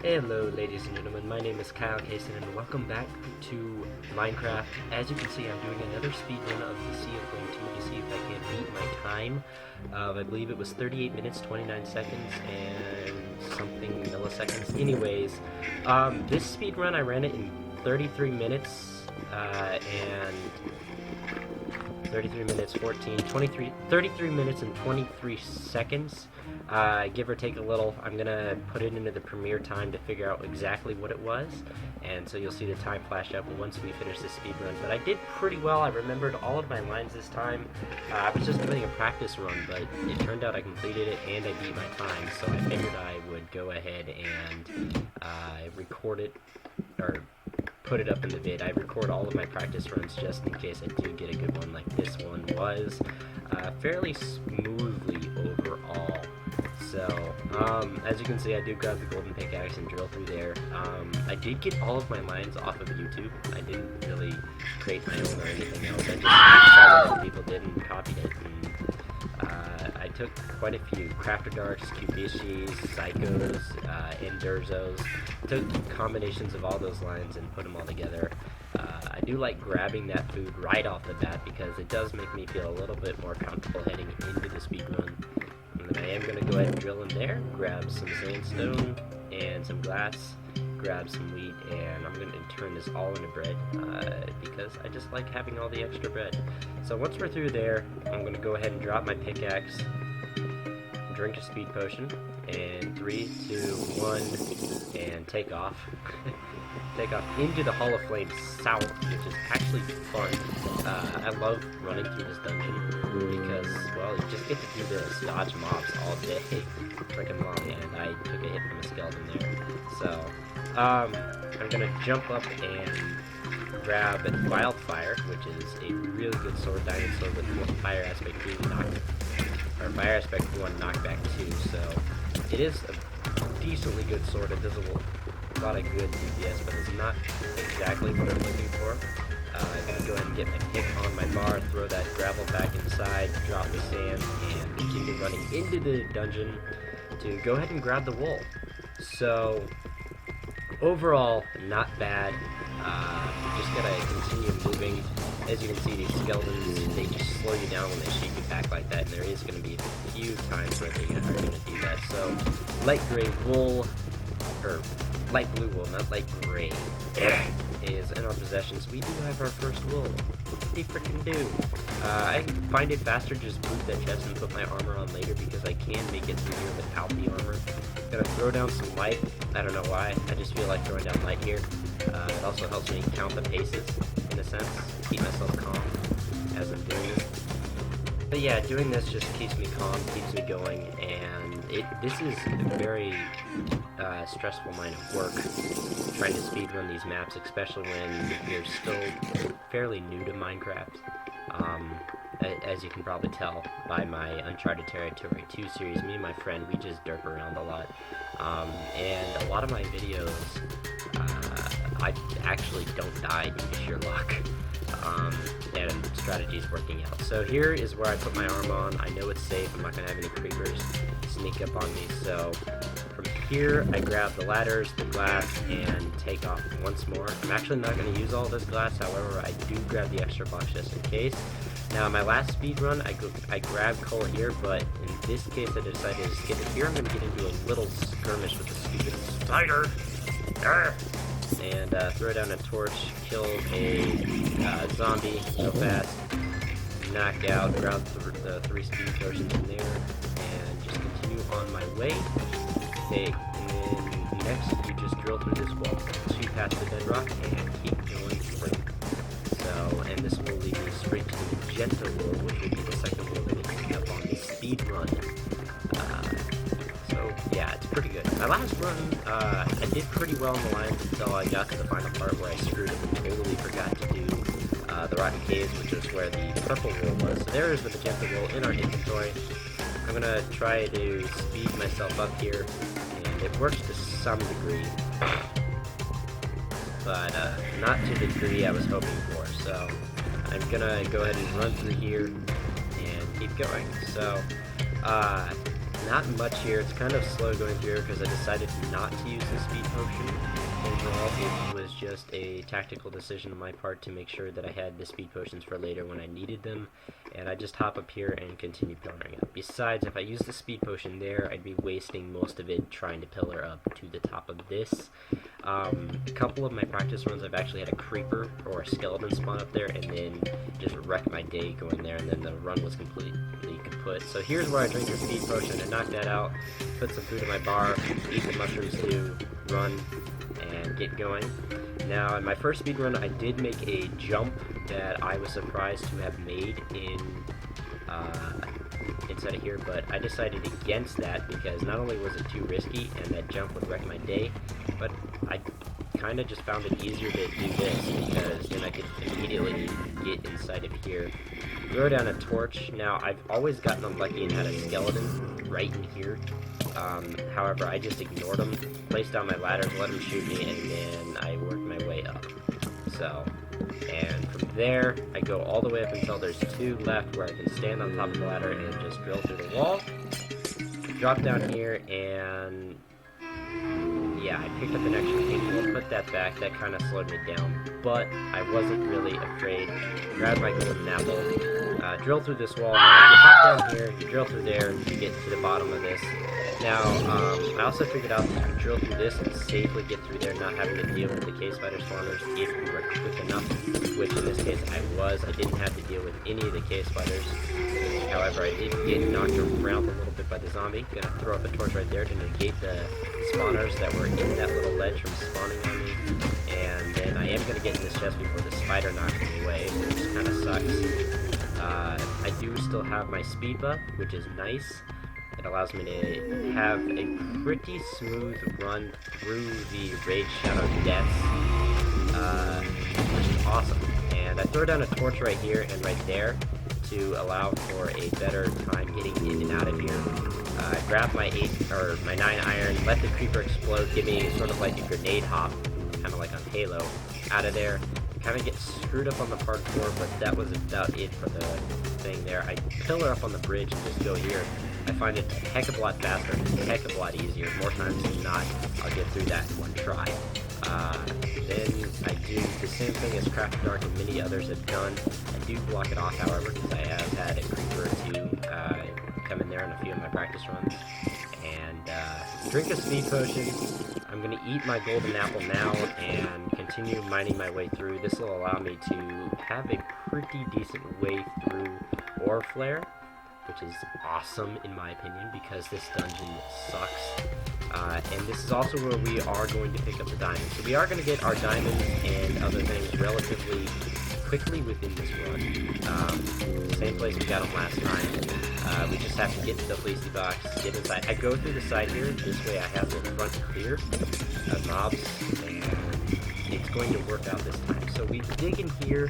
Hello ladies and gentlemen, my name is KileKson and welcome back to Minecraft. As you can see, I'm doing another speedrun of the Sea of Flame 2 to see if I can beat my time. I believe it was 38 minutes, 29 seconds, and something milliseconds. Anyways, this speedrun I ran it in 33 minutes, and 33 minutes, 33 minutes and 23 seconds, give or take a little. I'm gonna put it into the premiere time to figure out exactly what it was, and so you'll see the time flash up once we finish this speed run. But I did pretty well. I remembered all of my lines this time. I was just doing a practice run, but it turned out I completed it and I beat my time, so I figured I would go ahead and record it, or put it up in the vid. I record all of my practice runs just in case I do get a good one like this one was. Fairly smoothly overall. So, as you can see, I do grab the golden pickaxe and drill through there. I did get all of my lines off of YouTube. I didn't really create my own or anything else. I just saw what other people did and copied it. And, I took quite a few Crafter Darks, Cubishis, Psychos, Endurzos. Took combinations of all those lines and put them all together. I do like grabbing that food right off the bat because it does make me feel a little bit more comfortable heading into the speedrun. And then I am going to go ahead and drill in there, grab some sandstone and some glass, grab some wheat, and I'm going to turn this all into bread because I just like having all the extra bread. So once we're through there, I'm going to go ahead and drop my pickaxe, drink a speed potion, and 3, 2, 1, and take off. Take off into the Hall of Flame south, which is actually fun. I love running through this dungeon because, well, you just get to do this, dodge mobs all day, freaking long, and I took a hit from a skeleton there. So, I'm gonna jump up and grab Wildfire, which is a really good sword, diamond sword with fire aspect 2 fire aspect 1 knockback 2, so it is a decently good sword. It does a lot of good DPS, but it's not exactly what I'm looking for. I'm going to go ahead and get my pick on my bar, throw that gravel back inside, drop the sand, and continue running into the dungeon to go ahead and grab the wool. So, overall, not bad. Just gotta continue moving. As you can see, these skeletons, they just slow you down when they shake you back like that, and there is going to be a few times where they are going to do that. So, light gray wool, or light blue wool, not light gray, is in our possessions. We do have our first wool. We freaking do. I find it faster to just boot that chest and put my armor on later because I can make it through here without the armor. Gonna throw down some light. I don't know why. I just feel like throwing down light here. It also helps me count the paces, in a sense. Keep myself calm as I'm doing this. But yeah, doing this just keeps me calm, keeps me going, and this is a very stressful line of work, trying to speedrun these maps, especially when you're still fairly new to Minecraft. As you can probably tell by my Uncharted Territory 2 series, me and my friend, we just derp around a lot. And a lot of my videos, I actually don't die due to sheer luck. And strategies working out. So here is where I put my arm on. I know it's safe. I'm not going to have any creepers sneak up on me. So from here, I grab the ladders, the glass, and take off once more. I'm actually not going to use all this glass. However, I do grab the extra box just in case. Now, my last speed run, I grabbed coal here, but in this case, I decided to skip it here. I'm going to get into a little skirmish with the stupid spider. And throw down a torch, kill a zombie so fast, knock out, grab the 3 speed potions in there, and just continue on my way. Okay, and then next you just drill through this wall, shoot past the bedrock, and keep going through. So, and this will lead me straight to the magenta wall, which will be the second wall that is coming up on the speed run. So yeah, it's pretty good. My last run, I did pretty well in the lines until I got to the final part where I screwed up and totally forgot to do the Rotten Caves, which is where the purple wool was. So there is the magenta wool in our inventory. I'm gonna try to speed myself up here, and it works to some degree, but not to the degree I was hoping for. So I'm gonna go ahead and run through here and keep going. So Not much here. It's kind of slow going through here because I decided not to use the speed potion. Overall, it was just a tactical decision on my part to make sure that I had the speed potions for later when I needed them, and I just hop up here and continue pillaring up. Besides, if I use the speed potion there, I'd be wasting most of it trying to pillar up to the top of this. A couple of my practice runs, I've actually had a creeper or a skeleton spawn up there, and then just wreck my day going there, and then the run was completely kaput. So here's where I drink the speed potion and knock that out, put some food in my bar, eat the mushrooms too, run, and get going. Now, in my first speed run, I did make a jump that I was surprised to have made inside of here, but I decided against that because not only was it too risky and that jump would wreck my day, but I kind of just found it easier to do this because then I could immediately get inside of here, throw down a torch. Now, I've always gotten unlucky and had a skeleton right in here. However, I just ignored them, placed down my ladders, let them shoot me, and then I worked my way up. So, and from there, I go all the way up until there's 2 left where I can stand on top of the ladder and just drill through the wall, drop down here, and yeah, I picked up an extra paintball, put that back. That kind of slowed me down, but I wasn't really afraid. Grab my golden apple, drill through this wall. Now, if you hop down here, you drill through there, you get to the bottom of this. Now, I also figured out that you can drill through this and safely get through there, not having to deal with the cave spider spawners if you were quick enough, which in this case I was. I didn't have to deal with any of the cave spiders. However, I did get knocked around a little bit by the zombie. Gonna throw up a torch right there to negate the spawners that were in that little ledge from spawning on me. And then I am gonna get in this chest before the spider knocks me away, which kind of sucks. I do still have my speed buff, which is nice. It allows me to have a pretty smooth run through the Raid Shadow deaths, which is awesome. And I throw down a torch right here and right there to allow for a better time getting in and out of here. Grab my 9 iron, let the creeper explode, give me sort of like a grenade hop, kind of like on Halo, out of there. Kind of get screwed up on the parkour, but that was about it for the thing there. I pillar up on the bridge and just go here. I find it a heck of a lot faster and a heck of a lot easier. More times than not, I'll get through that in one try. Then I do the same thing as Craft Dark and many others have done. I do block it off, however, because I have had a creeper or 2 come in there in a few of my practice runs. And drink a speed potion. I'm going to eat my golden apple now and continue mining my way through. This will allow me to have a pretty decent way through Ore Flare, which is awesome in my opinion because this dungeon sucks. And this is also where we are going to pick up the diamonds. So we are going to get our diamonds and other things relatively quickly within this run. Same place we got them last time. We just have to get to the fleecy box, get inside. I go through the side here, this way I have the front clear of mobs, and it's going to work out this time. So we dig in here.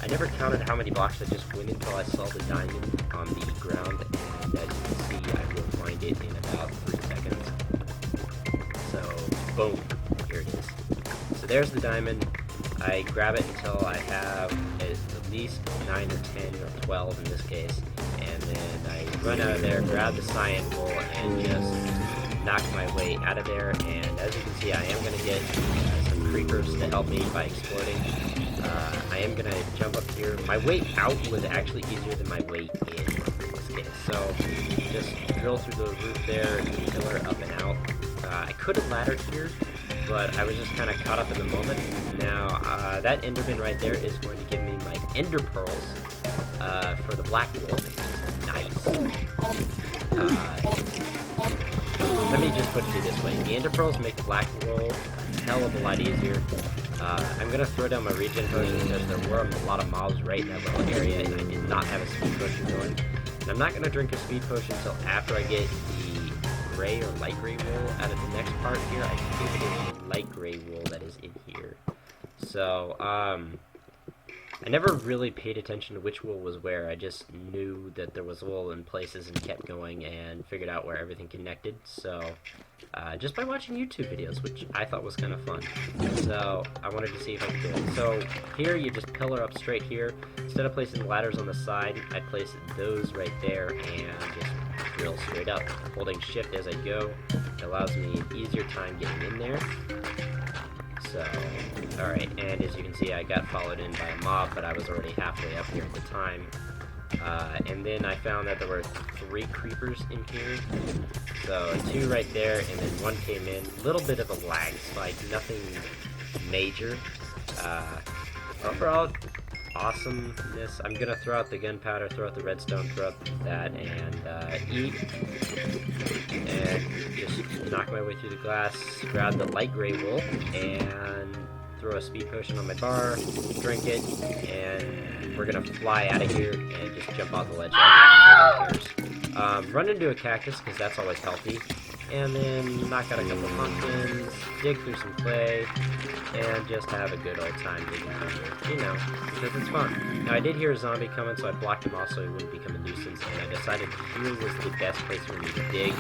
I never counted how many blocks I just went until I saw the diamond on the ground, and as you can see, I will find it in about 3 seconds. So, boom, here it is. So there's the diamond. I grab it until I have at least 9 or 10 or 12 in this case, and then I run out of there, grab the cyan wool, and just knock my way out of there. And as you can see, I am going to get some creepers to help me by exploding. I am going to jump up here. My way out was actually easier than my way in this case. So just drill through the roof there, pillar up and out. I could have laddered here, but I was just kind of caught up in the moment. Now, that enderman right there is going to give me my ender pearls for the black wool. Nice. Let me just put it this way. The ender pearls make the black wool a hell of a lot easier. I'm going to throw down my regen potion because there were a lot of mobs right in that little area, and I did not have a speed potion going. And I'm not going to drink a speed potion until after I get the gray or light gray wool out of the next part here. I think it is the light gray wool that is in here. So, I never really paid attention to which wool was where. I just knew that there was wool in places and kept going and figured out where everything connected. So, just by watching YouTube videos, which I thought was kind of fun. So, I wanted to see if I could do it. So, here you just pillar up straight here. Instead of placing the ladders on the side, I place those right there and just drill straight up. Holding shift as I go allows me an easier time getting in there. So, alright, and as you can see, I got followed in by a mob, but I was already halfway up here at the time. And then I found that there were 3 creepers in here. So 2 right there, and then 1 came in. A little bit of a lag spike, nothing major. Overall, awesomeness. I'm gonna throw out the gunpowder, throw out the redstone, throw out that, and eat. And just knock my way through the glass, grab the light gray wool, and throw a speed potion on my bar, drink it, and we're gonna fly out of here and just jump off the ledge. Run into a cactus, because that's always healthy, and then knock out a couple of pumpkins, dig through some clay, and just have a good old time digging under, you know, because it's fun. Now, I did hear a zombie coming, so I blocked him off so he wouldn't become a nuisance, and I decided here was the best place for me to dig,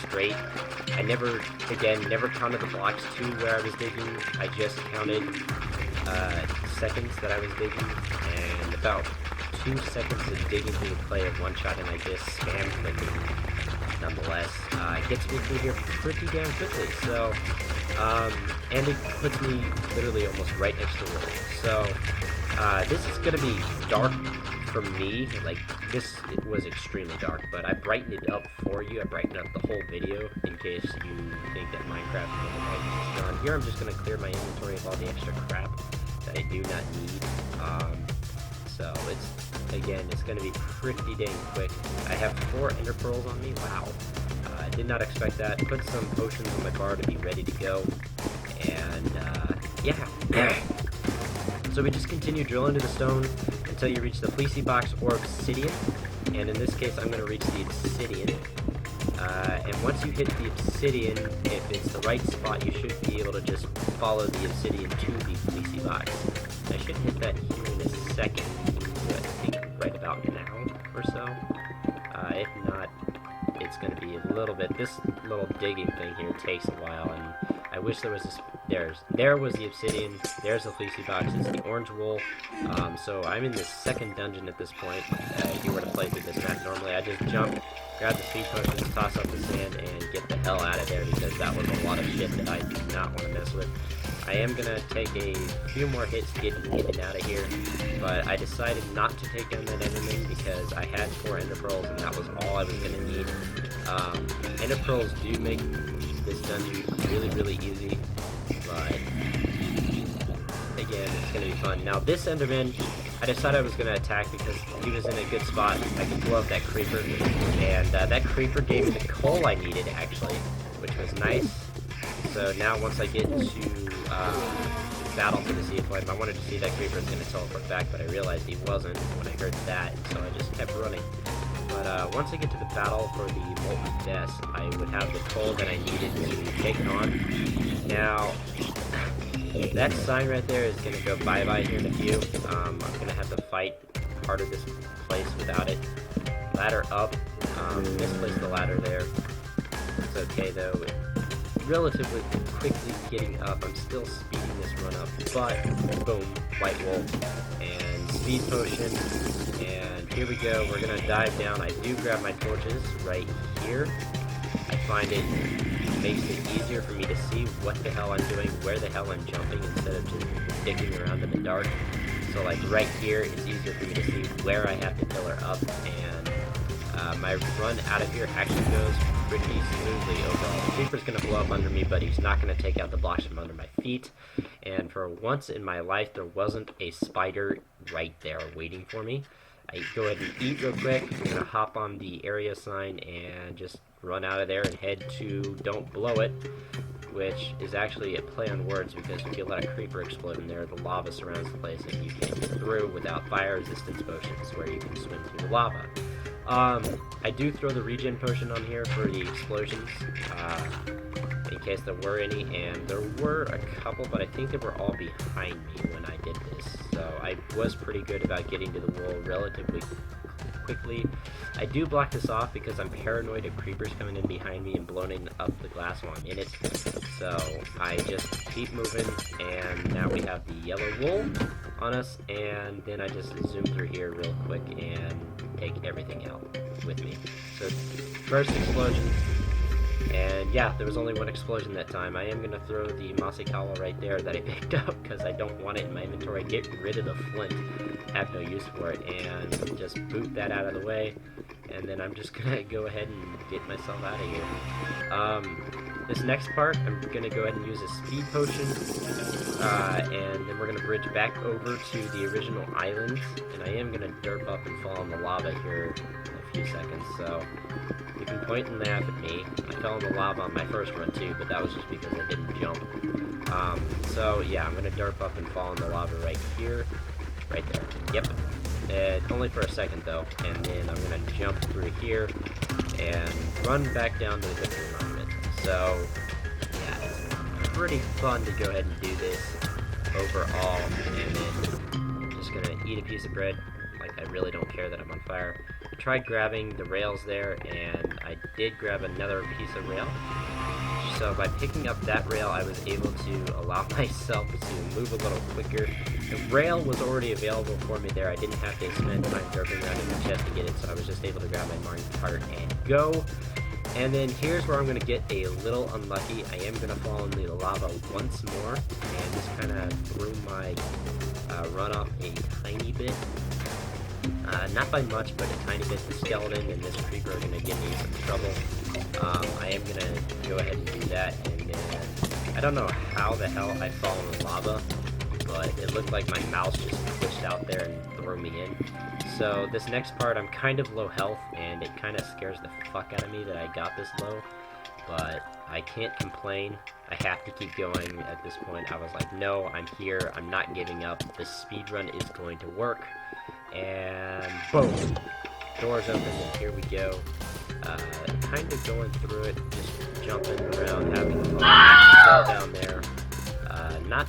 straight. I never counted the blocks to where I was digging. I just counted seconds that I was digging, and about 2 seconds of digging through the clay of one shot, and I just spam clicking. Nonetheless, it gets me through here pretty damn quickly. So, and it puts me literally almost right next to the wall. So, this is gonna be dark for me. Like, this was extremely dark, but I brightened it up for you. I brightened up the whole video in case you think that Minecraft is done. Here, I'm just gonna clear my inventory of all the extra crap that I do not need. So it's gonna be pretty dang quick. I have 4 ender pearls on me. Wow. I did not expect that. Put some potions on my bar to be ready to go. And, yeah. So we just continue drilling to the stone until you reach the fleecy box or obsidian. And in this case, I'm going to reach the obsidian. And once you hit the obsidian, if it's the right spot, you should be able to just follow the obsidian to the fleecy box. I should hit that here in a second. I think right about now or so. If not, it's going to be a little bit. This little digging thing here takes a while, and I wish there was this. There was the obsidian. There's the fleecy box. It's the orange wool. So I'm in the second dungeon at this point. If you were to play through this map normally, I just jump, grab the speed potions, toss up the sand, and get the hell out of there because that was a lot of shit that I do not want to mess with. I am gonna take a few more hits getting out of here, but I decided not to take down that enderman because I had 4 ender pearls and that was all I was gonna need. Ender pearls do make this dungeon really, really easy, but again, it's gonna be fun. Now this enderman, I decided I was gonna attack because he was in a good spot. I could blow up that creeper, and that creeper gave me the coal I needed actually, which was nice. So now once I get to battle for the Sea of Flame, I wanted to see that creeper was going to teleport back, but I realized he wasn't when I heard that, so I just kept running. But once I get to the battle for the Molten Death, I would have the coal that I needed to take it on. Now, that sign right there is going to go bye-bye here in a few. I'm going to have to fight part of this place without it. Ladder up. Misplaced the ladder there. It's okay though. Relatively quickly getting up. I'm still speeding this run up, but boom, white wool and speed potion, and here we go. We're gonna dive down. I do grab my torches right here. I find it makes it easier for me to see what the hell I'm doing, where the hell I'm jumping, instead of just digging around in the dark. So like right here, it's easier for me to see where I have to pillar up, and my run out of here actually goes pretty smoothly overall. The creeper's going to blow up under me, but he's not going to take out the blocks from under my feet. And for once in my life, there wasn't a spider right there waiting for me. I go ahead and eat real quick. I'm going to hop on the area sign and just run out of there and head to Don't Blow It, which is actually a play on words because if you let a creeper explode in there, the lava surrounds the place and you can't get through without fire resistance potions where you can swim through the lava. I do throw the regen potion on here for the explosions, in case there were any, and there were a couple, but I think they were all behind me when I did this, so I was pretty good about getting to the wall relatively quickly. I do block this off because I'm paranoid of creepers coming in behind me and blowing up the glass while I'm in it, so I just keep moving, and now we have the yellow wool on us, and then I just zoom through here real quick and take everything out with me. So first explosion, and yeah, there was only one explosion that time. I am going to throw the mossy cowl right there that I picked up because I don't want it in my inventory. Get rid of the flint, have no use for it, and just boot that out of the way. And then I'm just going to go ahead and get myself out of here. This next part, I'm going to go ahead and use a speed potion, and then we're going to bridge back over to the original island, and I am going to derp up and fall in the lava here in a few seconds, so you can point and laugh at me. I fell in the lava on my first run too, but that was just because I didn't jump. So yeah, I'm going to derp up and fall in the lava right here, right there, yep. Only for a second though, and then I'm going to jump through here and run back down to the victory monument. So yeah, it's pretty fun to go ahead and do this overall, and then I'm just going to eat a piece of bread like I really don't care that I'm on fire. I tried grabbing the rails there, and I did grab another piece of rail. So by picking up that rail, I was able to allow myself to move a little quicker. The rail was already available for me there. I didn't have to spend time derping around in the chest to get it, so I was just able to grab my mine cart and go. And then here's where I'm going to get a little unlucky. I am going to fall into the lava once more, and just kind of threw my run off a tiny bit. Not by much, but a tiny bit. The skeleton and this creeper are going to give me some trouble. I am going to go ahead and do that, and then I don't know how the hell I fall in the lava, but it looked like my mouse just pushed out there and threw me in. So this next part, I'm kind of low health, and it kind of scares the fuck out of me that I got this low, but I can't complain. I have to keep going at this point. I was like, no, I'm here, I'm not giving up. This speedrun is going to work. And boom! Doors open, and here we go. Kind of going through it, just jumping around, having fun. Fall down there. Not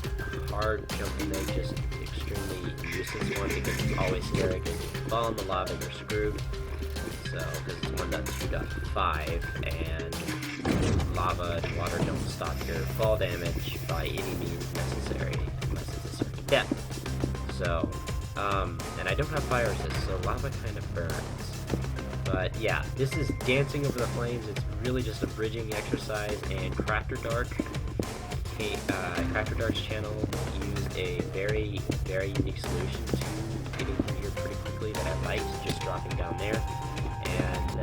hard jumping there, just extremely useless one because it's always scary. Because if you fall in the lava, you're screwed. So, because it's 1.2.5, and lava and water don't stop your fall damage by any means necessary, unless it's a certain depth. So, and I don't have fire resist, so lava kind of burns. But yeah, this is Dancing Over the Flames. It's really just a bridging exercise, and Crafter Dark's channel used a very, very unique solution to getting through here pretty quickly that I liked, just dropping down there and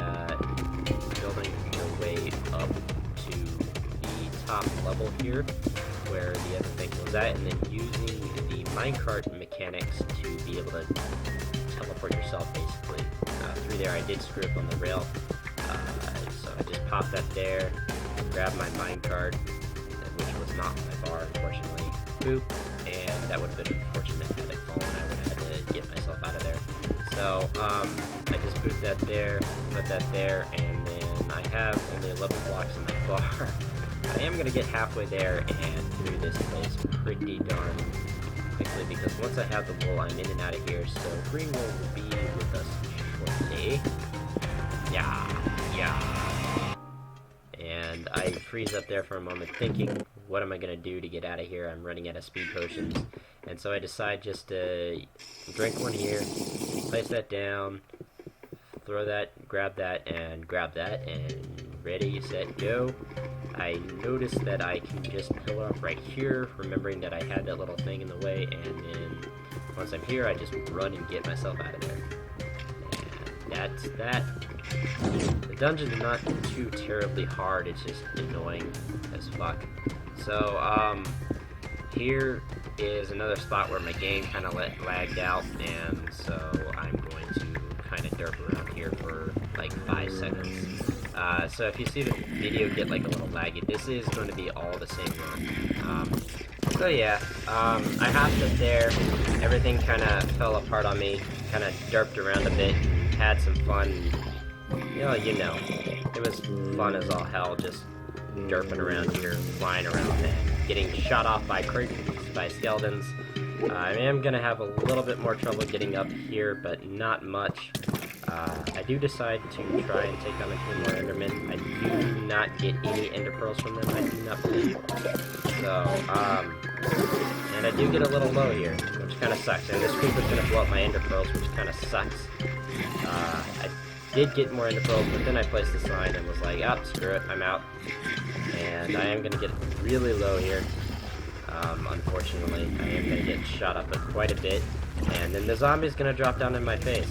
building your way up to the top level here, where the other thing was at, and then using the minecart mechanics to be able to teleport yourself basically through there. I did screw up on the rail, so I just popped that there, grabbed my minecart, which was not my bar, unfortunately. Boop, and that would have been unfortunate had it fallen. I would have had to get myself out of there. So, I just boot that there, put that there, and then I have only 11 blocks in my bar. I am going to get halfway there and through this place pretty darn quickly, because once I have the wool, I'm in and out of here, so green wool will be with us shortly. Yeah. And I freeze up there for a moment thinking, what am I going to do to get out of here? I'm running out of speed potions. And so I decide just to drink one here, place that down, throw that, grab that, and ready, set, go. I notice that I can just pillar up right here, remembering that I had that little thing in the way, and then once I'm here, I just run and get myself out of there. And that's that. The dungeon is not too terribly hard, it's just annoying as fuck. So, here is another spot where my game kind of lagged out, and so I'm going to kind of derp around here for like 5 seconds. So if you see the video get like a little laggy, this is going to be all the same run. So yeah, I hopped up there, everything kind of fell apart on me, kind of derped around a bit, had some fun. You know, it was fun as all hell, just derping around here, flying around, and getting shot off by creepers, by skeletons. I am going to have a little bit more trouble getting up here, but not much. I do decide to try and take on a few more Endermen. I do not get any Ender Pearls from them, I do not believe. So, and I do get a little low here, which kind of sucks. And this creeper's going to blow up my ender pearls, which kind of sucks. I did get more ender pearls, but then I placed the sign and was like, oh, screw it, I'm out. And I am going to get really low here. Unfortunately, I am going to get shot up quite a bit. And then the zombie's going to drop down in my face.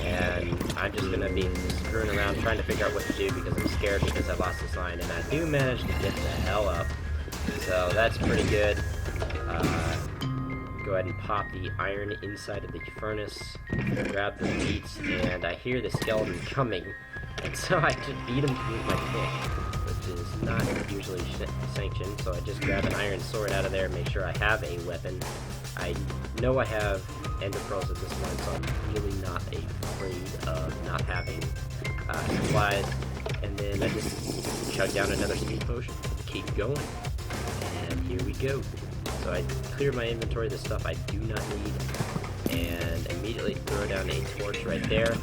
And I'm just going to be screwing around trying to figure out what to do because I'm scared because I lost the sign. And I do manage to get the hell up. So that's pretty good. Go ahead and pop the iron inside of the furnace. Grab the meats. And I hear the skeleton coming. And so I just beat him with my pick, which is not usually sanctioned. So I just grab an iron sword out of there and make sure I have a weapon. I know I have ender pearls at this point, so I'm really not afraid of not having supplies. And then I just chug down another speed potion, keep going, and here we go. So I clear my inventory of the stuff I do not need, and immediately throw down a torch right there.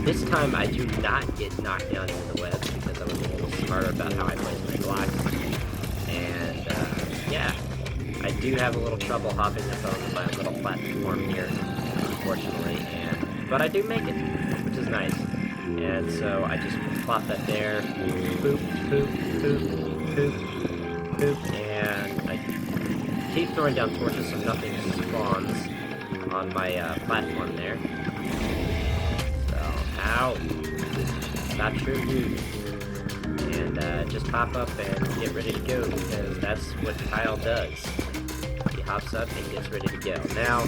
This time I do not get knocked down into the webs because I was a little smarter about how I placed my blocks. And yeah, I do have a little trouble hopping up on my little platform here, unfortunately, but I do make it, which is nice. And so I just plop that there, boop, boop, boop, boop, boop, and I keep throwing down torches so nothing spawns on my platform there. So, ow, not true, and just pop up and get ready to go, because that's what Kyle does. He hops up and gets ready to go. Now,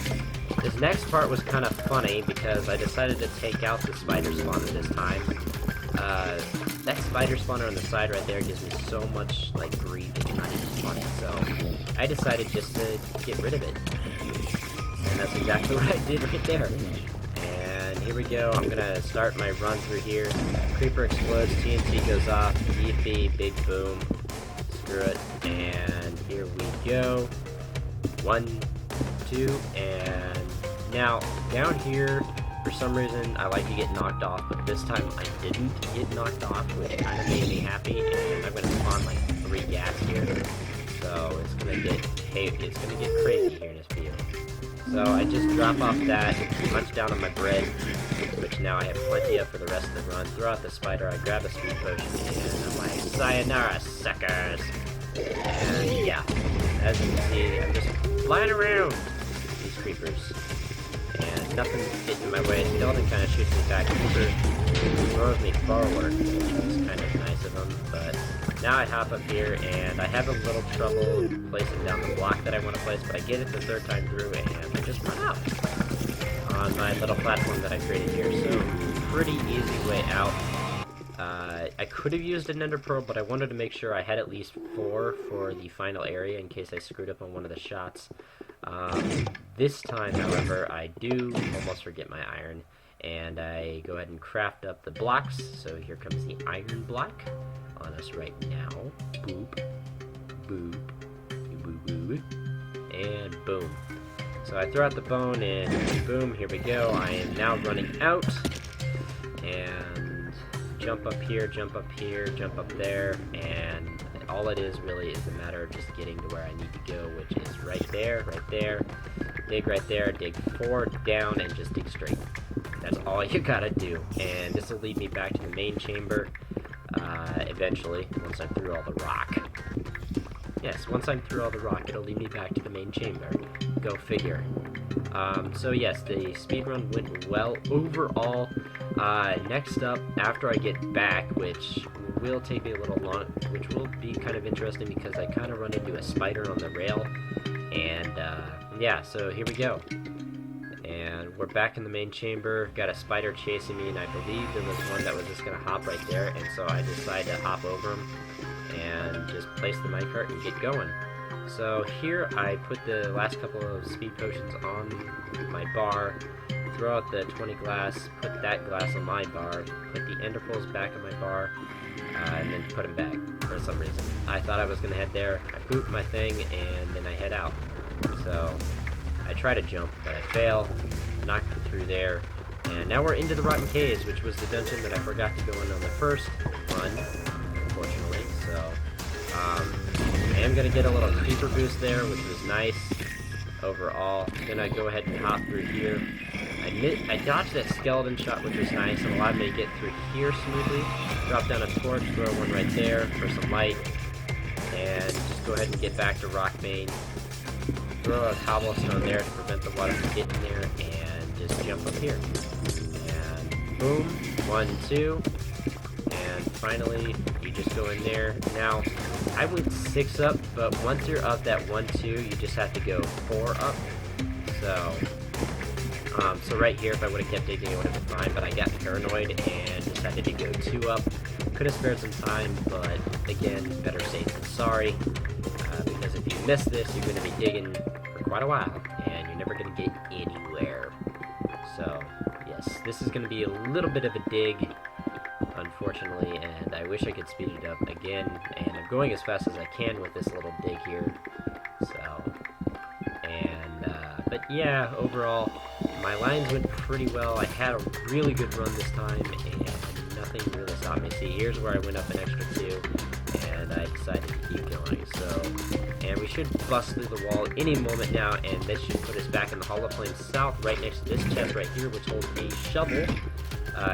this next part was kind of funny, because I decided to take out the spider spawner this time. That spider spawner on the side right there gives me so much, like, grief, it's not even funny, so I decided just to get rid of it. And that's exactly what I did right there. And here we go, I'm gonna start my run through here. Creeper explodes, TNT goes off, EFB, big boom, screw it, and here we go. 1, 2, and now down here, for some reason, I like to get knocked off, but this time I didn't get knocked off, which kind of made me happy, and I'm gonna spawn like 3 gas here, so it's gonna get crazy here in this video. So I just drop off that, punch down on my bread, which now I have plenty of for the rest of the run. Throw out the spider, I grab a speed potion, and I'm like, sayonara, suckers! And yeah, as you can see, I'm just flying around these creepers, and nothing's getting in my way. Skeleton kind of shoots me back, creeper throws me forward, which was kind of nice of him, but now I hop up here, and I have a little trouble placing down the block that I want to place, but I get it the 3rd time through, and I just run out on my little platform that I created here, so pretty easy way out. I could have used an ender pearl, but I wanted to make sure I had at least 4 for the final area in case I screwed up on one of the shots. This time, however, I do almost forget my iron, and I go ahead and craft up the blocks. So here comes the iron block on us right now. Boop, boop, boop, boop, and boom. So I throw out the bone, and boom, here we go. I am now running out, and jump up here, jump up here, jump up there, and all it is really is a matter of just getting to where I need to go, which is right there, dig right there, dig 4 down, and just dig straight. That's all you gotta do, and this will lead me back to the main chamber, eventually, once I'm through all the rock. Yes, once I'm through all the rock, it'll lead me back to the main chamber. Go figure. So yes, the speedrun went well overall. Next up, after I get back, which will take me a little long, which will be kind of interesting because I kind of run into a spider on the rail, and yeah, so here we go. And we're back in the main chamber, got a spider chasing me, and I believe there was one that was just going to hop right there, and so I decided to hop over him and just place the minecart and get going. So here I put the last couple of speed potions on my bar, throw out the 20 glass, put that glass on my bar, put the ender pearls back on my bar, and then put them back for some reason. I thought I was going to head there, I pooped my thing, and then I head out. So I try to jump, but I fail, knocked it through there, and now we're into the Rotten Caves, which was the dungeon that I forgot to go in on the first run, unfortunately, so I am going to get a little creeper boost there, which was nice. overall. Gonna go ahead and hop through here. I dodged that skeleton shot, which was nice, and allowed me to get through here smoothly. Drop down a torch, throw one right there for some light, and just go ahead and get back to rock main. Throw a cobblestone there to prevent the water from getting there, and just jump up here. And boom, 1, 2, and finally you just go in there. Now, I went 6 up, but once you're up that 1, 2, you just have to go 4 up. So right here, if I would have kept digging, it would have been fine, but I got paranoid and decided to go 2 up. Could have spared some time, but again, better safe than sorry, because if you miss this, you're going to be digging for quite a while, and you're never going to get anywhere. So, yes, this is going to be a little bit of a dig, unfortunately, and I wish I could speed it up again, and I'm going as fast as I can with this little dig here. So, but yeah, overall, my lines went pretty well. I had a really good run this time, and nothing really stopped me. See, here's where I went up an extra 2, and I decided to keep going. So, and we should bust through the wall any moment now, and this should put us back in the Hall of Flame South, right next to this chest right here, which holds a shovel.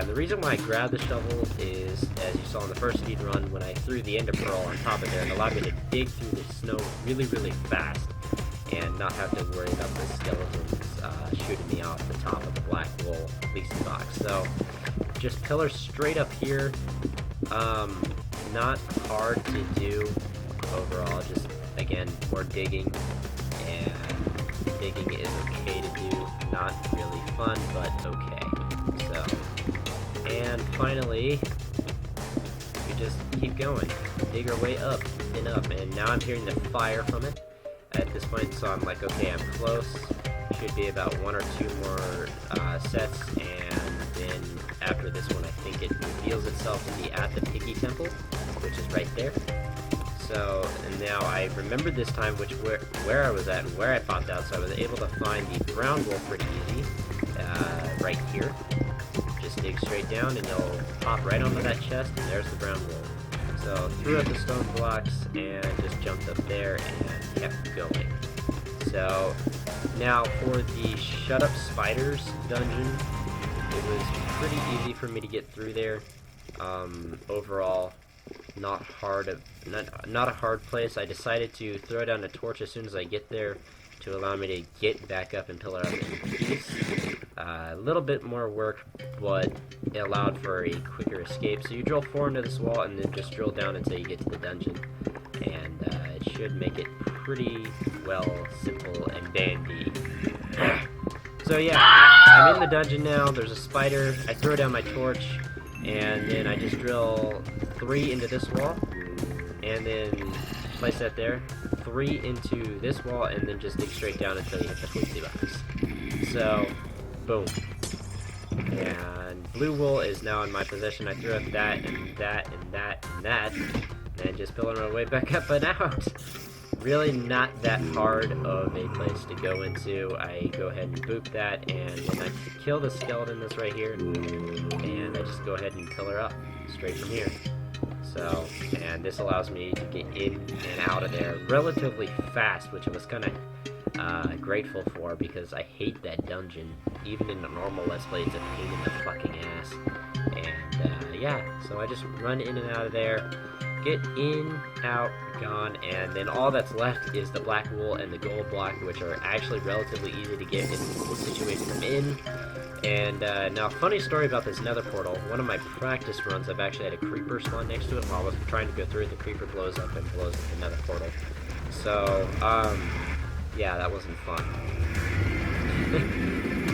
The reason why I grabbed the shovel is, as you saw in the first speed run, when I threw the Ender Pearl on top of there, it allowed me to dig through the snow really, really fast, and not have to worry about the skeletons shooting me off the top of the black wool fleecy box. So, just pillars straight up here. Not hard to do overall, just, again, more digging, and digging is okay to do. Not really fun, but okay. So, and finally, we just keep going. Dig our way up and up, and now I'm hearing the fire from it at this point, so I'm like, okay, I'm close. Should be about 1 or 2 more sets, and then after this one, I think it reveals itself to be at the Piggy Temple, which is right there. So, and now I remembered this time where I was at and where I popped out, so I was able to find the brown wool pretty easy, right here. Just dig straight down, and you'll pop right onto that chest, and there's the brown wool. So, threw up the stone blocks, and just jumped up there, and kept going. So, now for the Shut Up Spiders dungeon, it was pretty easy for me to get through there. Overall, not a hard place. I decided to throw down a torch as soon as I get there to allow me to get back up and pillar up in peace. A little bit more work, but it allowed for a quicker escape. So you drill 4 into this wall, and then just drill down until you get to the dungeon, and it should make it pretty well simple and dandy. So yeah, I'm in the dungeon now. There's a spider. I throw down my torch, and then I just drill 3 into this wall, and then place that there. 3 into this wall, and then just dig straight down until you hit the fleecy box. So, boom. And blue wool is now in my possession. I threw up that, and that, and that, and that, and just pillar my way back up and out. Really not that hard of a place to go into. I go ahead and boop that, and then I kill the skeleton that's right here, and I just go ahead and pillar up straight from here. So, and this allows me to get in and out of there relatively fast, which I was kind of grateful for, because I hate that dungeon. Even in a normal Let's Play, it's a pain in the fucking ass. And yeah, so I just run in and out of there, get in, out, gone, and then all that's left is the black wool and the gold block, which are actually relatively easy to get in the situation I'm in. And now, funny story about this nether portal. One of my practice runs, I've actually had a creeper spawn next to it while I was trying to go through. The creeper blows up and blows up the nether portal. So, yeah, that wasn't fun.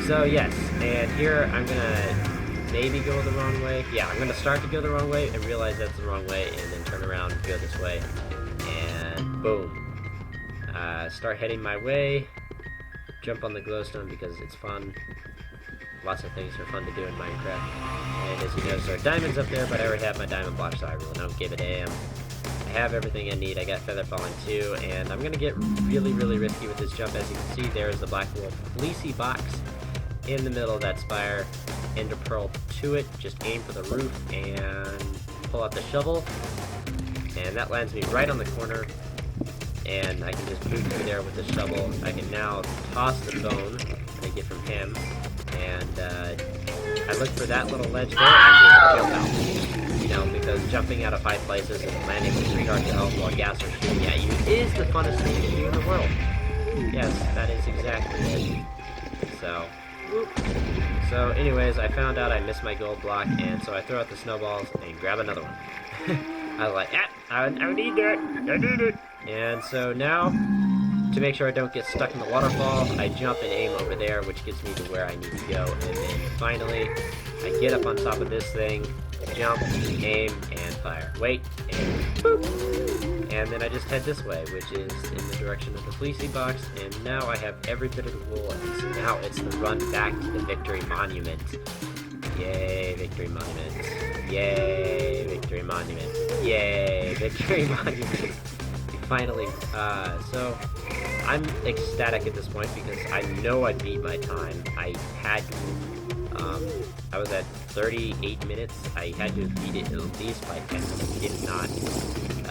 So, yes, and here I'm gonna maybe go the wrong way. Yeah, I'm gonna start to go the wrong way and realize that's the wrong way, and then turn around and go this way. And boom. Start heading my way. Jump on the glowstone because it's fun. Lots of things are fun to do in Minecraft. And as you notice, there are diamonds up there, but I already have my diamond block, so I really don't give a damn. I have everything I need. I got feather falling too, and I'm gonna get really, really risky with this jump. As you can see, there's the black wool fleecy box in the middle of that spire. Ender pearl to it. Just aim for the roof and pull out the shovel, and that lands me right on the corner. and I can just boot through there with the shovel. I can now toss the bone I get from him, and I look for that little ledge there and just jump out. You know, because jumping out of high places and landing with 3 hearts of health while gas are shooting at you is the funnest thing to do in the world. Yes, that is exactly it. So, whoop. So anyways, I found out I missed my gold block, and so I throw out the snowballs and grab another one. I was like, yeah, I need that, I need it. And so now, to make sure I don't get stuck in the waterfall, I jump and aim over there, which gets me to where I need to go. And then finally, I get up on top of this thing, jump, aim, and fire. Wait, and boop. And then I just head this way, which is in the direction of the fleecy box. And now I have every bit of the wool, and so now it's the run back to the Victory Monument. Yay, Victory Monument. Yay, Victory Monument. Yay, Victory Monument. Finally, so I'm ecstatic at this point because I know I beat my time. I was at 38 minutes. I had to beat it at least by 10 minutes, if not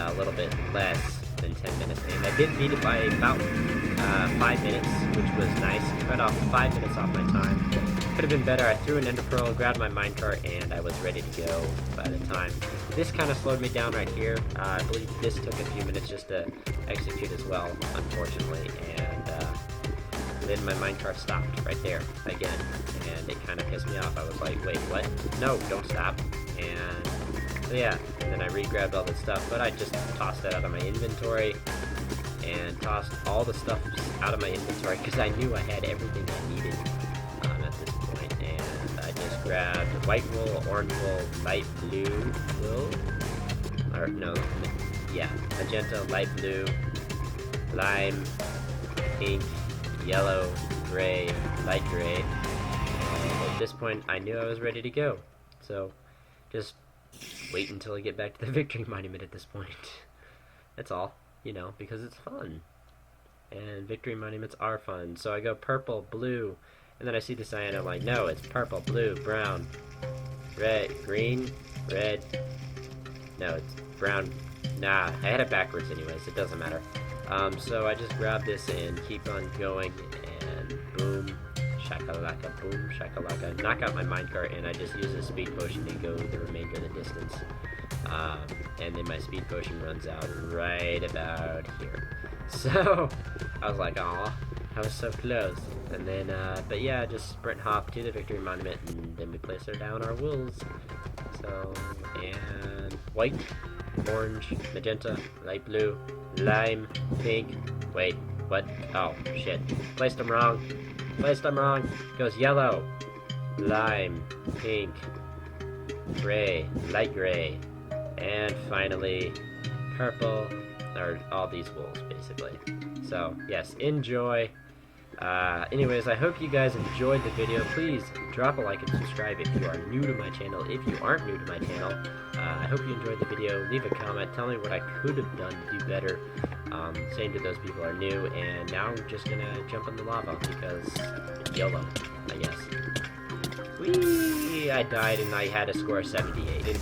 a little bit less than 10 minutes. And I did beat it by about 5 minutes, which was nice. Cut off 5 minutes off my time. Could have been better. I threw an ender pearl, grabbed my minecart, and I was ready to go by the time. This kind of slowed me down right here. I believe this took a few minutes just to execute as well, unfortunately. And then my minecart stopped right there again, and it kind of pissed me off. I was like, wait, what? No, don't stop. And so yeah, and then I re-grabbed all this stuff, but I just tossed that out of my inventory and tossed all the stuff out of my inventory because I knew I had everything I needed at this point. And I just grabbed white wool, orange wool, light blue wool, or no, yeah, magenta, light blue, lime, pink, yellow, gray, light gray. And at this point, I knew I was ready to go. So, just wait until I get back to the Victory Monument at this point. That's all, you know, because it's fun. And Victory Monuments are fun. So I go purple, blue, and then I see the cyan, I'm like, no, it's purple, blue, brown, red, green, red, no, it's brown. Nah, I had it backwards anyways, it doesn't matter. So I just grab this and keep on going, and boom, shakalaka, boom, shakalaka, knock out my minecart, and I just use a speed potion to go the remainder of the distance. And then my speed potion runs out right about here. So, I was like, aw, I was so close. And then, but yeah, just sprint hop to the Victory Monument, and then we place down our wools. So, and white, orange, magenta, light blue, lime, pink, wait, what? Oh, shit. Placed them wrong. Placed them wrong. Goes yellow, lime, pink, gray, light gray, and finally, purple, or all these wools, basically. So, yes, enjoy. Anyways, I hope you guys enjoyed the video. Please drop a like and subscribe if you are new to my channel. If you aren't new to my channel, I hope you enjoyed the video. Leave a comment. Tell me what I could have done to do better. Same to those people who are new. And now I'm just gonna jump in the lava because YOLO, I guess. Whee! I died and I had a score of 78.